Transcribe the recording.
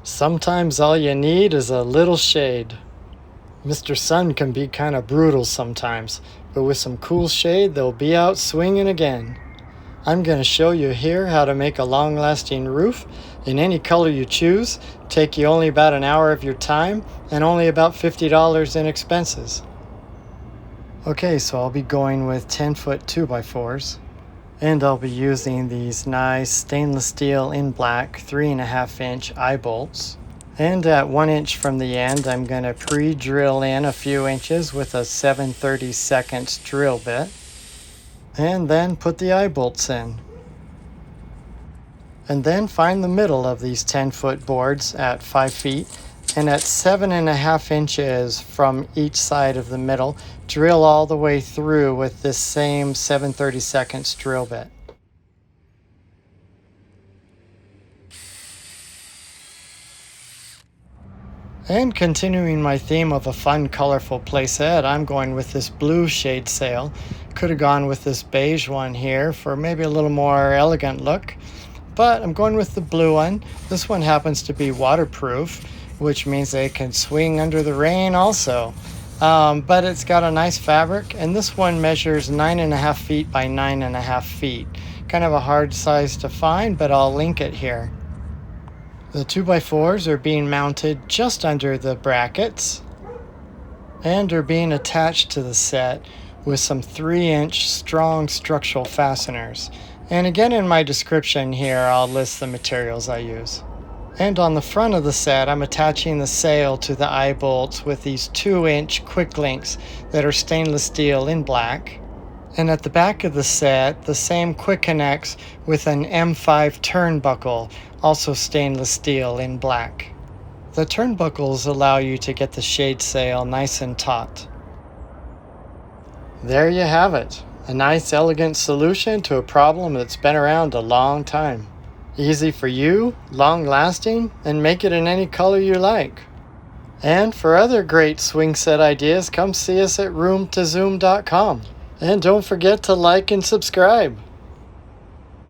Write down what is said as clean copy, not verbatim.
Sometimes all you need is a little shade. Mr. Sun can be kind of brutal sometimes, but with some cool shade, they'll be out swinging again. I'm going to show you here how to make a long-lasting roof in any color you choose, take you only about an hour of your time, and only about $50 in expenses. Okay, so I'll be going with 10-foot 2x4s. And I'll be using these nice stainless steel in black 3.5-inch eye bolts. And at 1 inch from the end, I'm going to pre-drill in a few inches with a 7/32 drill bit. And then put the eye bolts in. And then find the middle of these 10-foot boards at 5 feet. And at 7.5 inches from each side of the middle, drill all the way through with this same 7/32 drill bit. And continuing my theme of a fun, colorful playset, I'm going with this blue shade sail. Could have gone with this beige one here for maybe a little more elegant look, but I'm going with the blue one. This one happens to be waterproof, which means they can swing under the rain also. But it's got a nice fabric, and this one measures 9.5 feet by 9.5 feet. Kind of a hard size to find, but I'll link it here. The 2x4s are being mounted just under the brackets and are being attached to the set with some 3-inch strong structural fasteners. And again, in my description here, I'll list the materials I use. And on the front of the set, I'm attaching the sail to the eye bolts with these 2-inch quick links that are stainless steel in black. And at the back of the set, the same quick connects with an M5 turnbuckle, also stainless steel in black. The turnbuckles allow you to get the shade sail nice and taut. There you have it. A nice, elegant solution to a problem that's been around a long time. Easy for you, long-lasting, and make it in any color you like. And for other great swing set ideas, come see us at roomtozoom.com. And don't forget to like and subscribe.